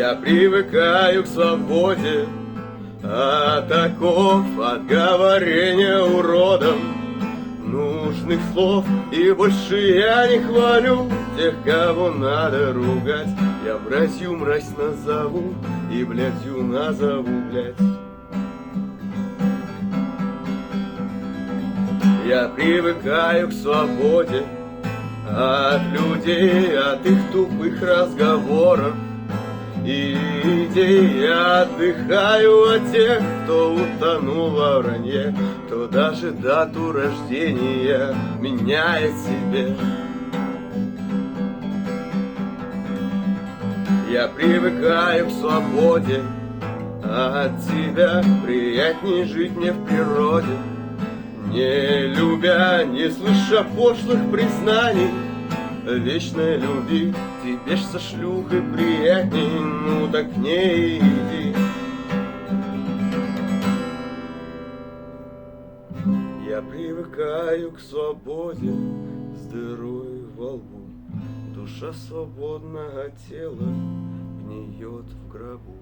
Я привыкаю к свободе от оков, от говорения уродом нужных слов. И больше я не хвалю тех, кого надо ругать. Я мразью мразь назову и блядью назову, блядь. Я привыкаю к свободе от людей, от их тупых разговоров и идей. Я отдыхаю от тех, кто утонул во вранье, кто даже дату рождения меняет себе. Я привыкаю к свободе от тебя, приятней жить мне в природе, не любя, не слыша пошлых признаний вечной любви. Тебе ж со шлюхой приятней, ну так к ней иди. Я привыкаю к свободе с дырой во лбу. Душа свободна, а тело гниет в гробу.